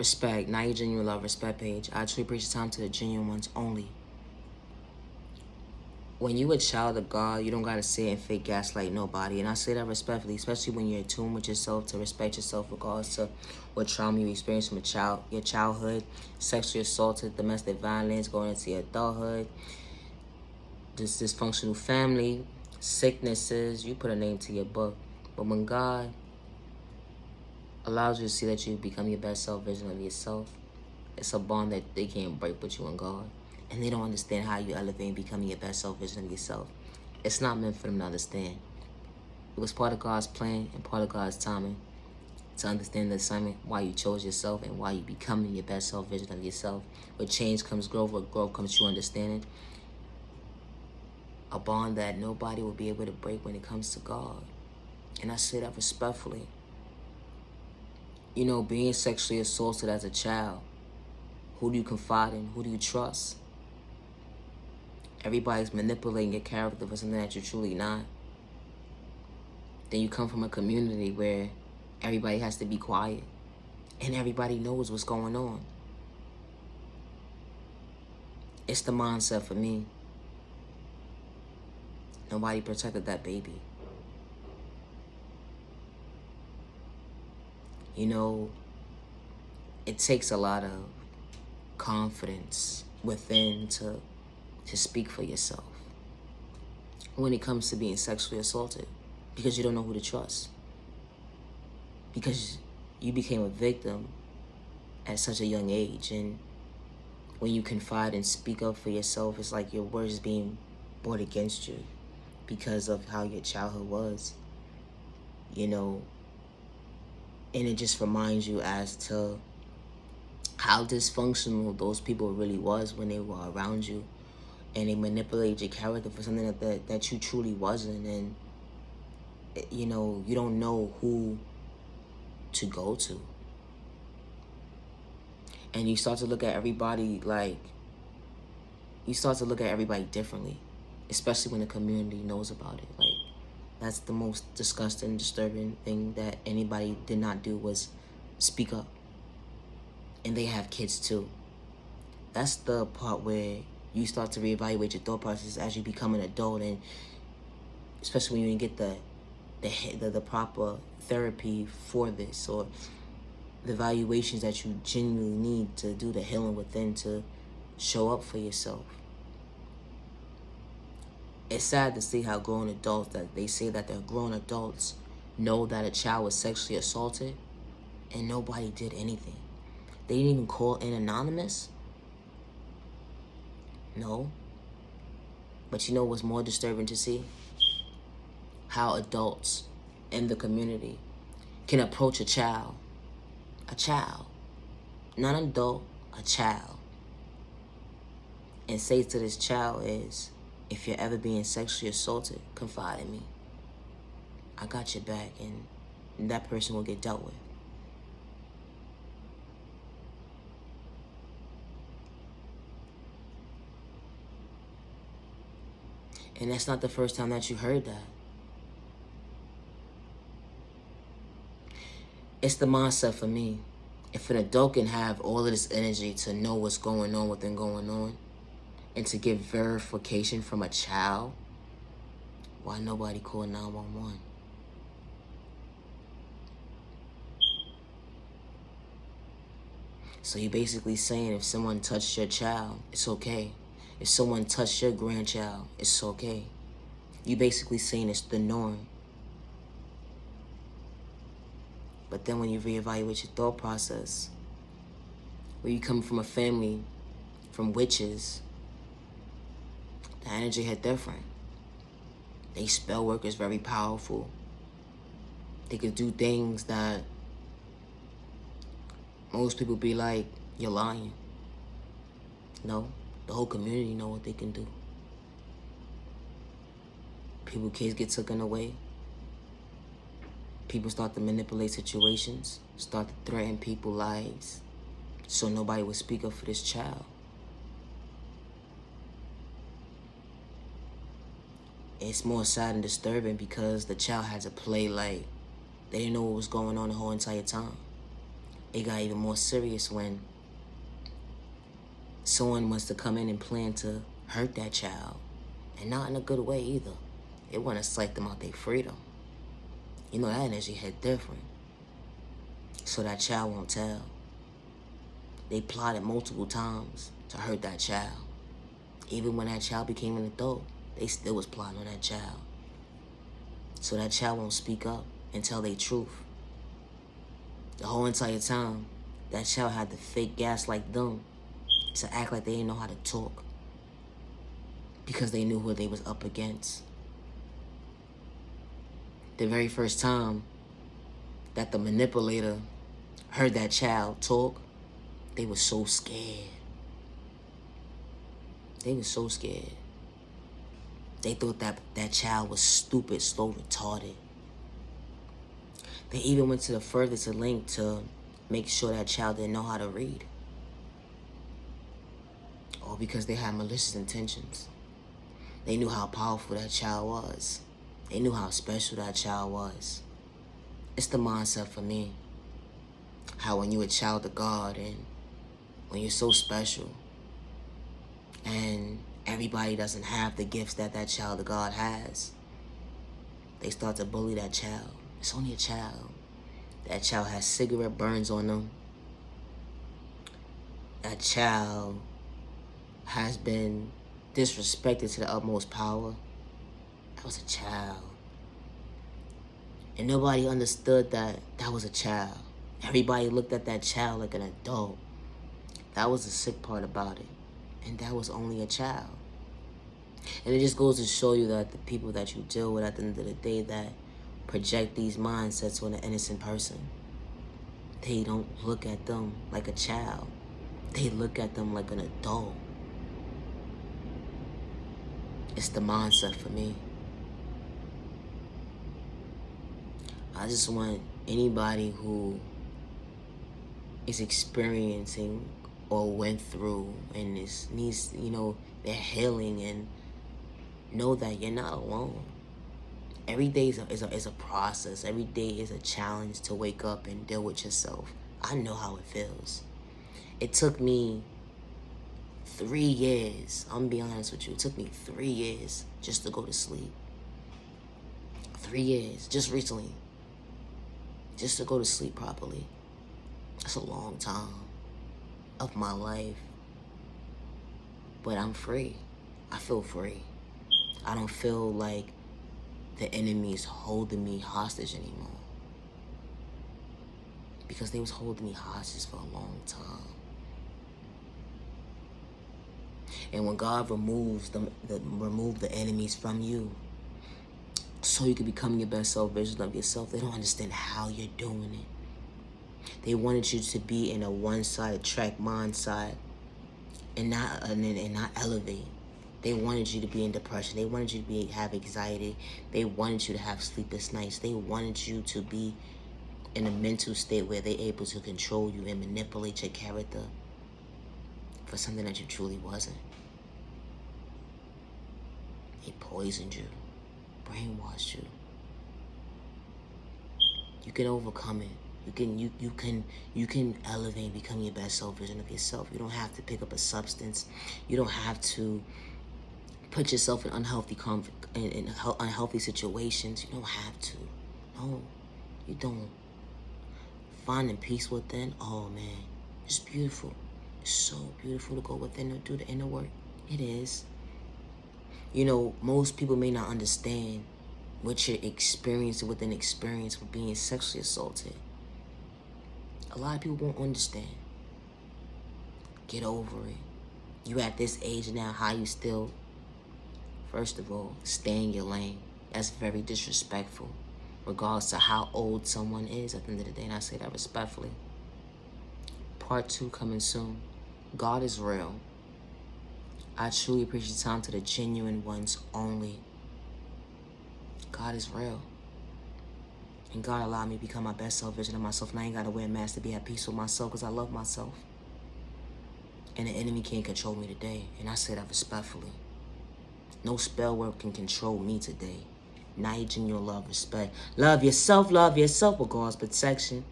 Respect, not your genuine love, respect page. I truly appreciate time to the genuine ones only. When you a child of God, you don't gotta sit and fake gaslight nobody. And I say that respectfully, especially when you're in tune with yourself, to respect yourself regardless to what trauma you experienced from your childhood, sexually assaulted, domestic violence, going into your adulthood, this dysfunctional family, sicknesses. You put a name to your book. But when God allows you to see that you become your best self version of yourself, it's a bond that they can't break with you and God. And they don't understand how you elevate and becoming your best self version of yourself. It's not meant for them to understand. It was part of God's plan and part of God's timing to understand the assignment, why you chose yourself and why you becoming your best self version of yourself. With change comes growth, with growth comes true understanding. A bond that nobody will be able to break when it comes to God. And I say that respectfully. You know, being sexually assaulted as a child, who do you confide in? Who do you trust? Everybody's manipulating your character for something that you're truly not. Then you come from a community where everybody has to be quiet and everybody knows what's going on. It's the mindset for me. Nobody protected that baby. You know, it takes a lot of confidence within to speak for yourself when it comes to being sexually assaulted, because you don't know who to trust, because you became a victim at such a young age. And when you confide and speak up for yourself, it's like your words being brought against you because of how your childhood was, you know. And it just reminds you as to how dysfunctional those people really was when they were around you, and they manipulated your character for something that you truly wasn't. And you know, you don't know who to go to, and you start to look at everybody differently, especially when the community knows about it. Like, that's the most disgusting, disturbing thing that anybody did not do was speak up. And they have kids too. That's the part where you start to reevaluate your thought process as you become an adult, and especially when you get the proper therapy for this, or the evaluations that you genuinely need to do the healing within to show up for yourself. It's sad to see how grown adults, that they say that they're grown adults, know that a child was sexually assaulted and nobody did anything. They didn't even call in anonymous. No. But you know what's more disturbing to see? How adults in the community can approach a child, not an adult, a child, and say to this child is, if you're ever being sexually assaulted, confide in me. I got your back, and that person will get dealt with. And that's not the first time that you heard that. It's the mindset for me. If an adult can have all of this energy to know what's going on, what's been going on, and to get verification from a child, why nobody call 911? So you're basically saying if someone touched your child, it's okay. If someone touched your grandchild, it's okay. You basically saying it's the norm. But then when you reevaluate your thought process, where you come from a family from witches, the energy hit different. They spell work is very powerful. They could do things that most people be like, you're lying. No, the whole community know what they can do. Kids get taken away. People start to manipulate situations, start to threaten people's lives, so nobody would speak up for this child. It's more sad and disturbing because the child had to play like they didn't know what was going on the whole entire time. it got even more serious when someone wants to come in and plan to hurt that child. And not in a good way either. It want to psych them out their freedom. You know, that energy hit different. So that child won't tell. They plotted multiple times to hurt that child. Even when that child became an adult, they still was plotting on that child. So that child won't speak up and tell their truth. The whole entire time, that child had to fake gaslight them to act like they didn't know how to talk. Because they knew who they was up against. The very first time that the manipulator heard that child talk, they were so scared. They were so scared. They thought that that child was stupid, slow, retarded. They even went to the furthest length to make sure that child didn't know how to read. All because they had malicious intentions. They knew how powerful that child was. They knew how special that child was. It's the mindset for me. How when you're a child of God and when you're so special and everybody doesn't have the gifts that that child of God has, they start to bully that child. It's only a child. That child has cigarette burns on them. That child has been disrespected to the utmost power. That was a child. And nobody understood that that was a child. Everybody looked at that child like an adult. That was the sick part about it. And that was only a child. And it just goes to show you that the people that you deal with at the end of the day that project these mindsets on an innocent person, they don't look at them like a child. They look at them like an adult. It's the mindset for me. I just want anybody who is experiencing or went through and needs, they're healing, and know that you're not alone. Every day is a process. Every day is a challenge to wake up and deal with yourself. I know how it feels. It took me 3 years. I'm gonna be honest with you. It took me 3 years just to go to sleep. 3 years, just recently. Just to go to sleep properly. That's a long time of my life. But I'm free. I feel free. I don't feel like the enemy is holding me hostage anymore. Because they was holding me hostage for a long time. And when God removes the enemies from you, so you can become your best self version of yourself, they don't understand how you're doing it. They wanted you to be in a one-sided track mindset and not elevate. They wanted you to be in depression. They wanted you to have anxiety. They wanted you to have sleepless nights. They wanted you to be in a mental state where they're able to control you and manipulate your character for something that you truly wasn't. They poisoned you, brainwashed you. You can overcome it. You can elevate and become your best self version of yourself. You don't have to pick up a substance. You don't have to put yourself in unhealthy situations. You don't have to. No, you don't. Finding peace within, oh man, it's beautiful. It's so beautiful to go within and do the inner work. It is. Most people may not understand what you're experiencing within experience with being sexually assaulted. A lot of people won't understand. Get over it. You at this age now, how you still, first of all, stay in your lane. That's very disrespectful, regardless to how old someone is at the end of the day, and I say that respectfully. Part 2 coming soon. God is real. I truly appreciate time to the genuine ones only. God is real. And God allowed me to become my best self version of myself. And I ain't got to wear a mask to be at peace with myself because I love myself. And the enemy can't control me today. And I say that respectfully. No spell work can control me today. Not genuine love, respect. Love yourself with God's protection.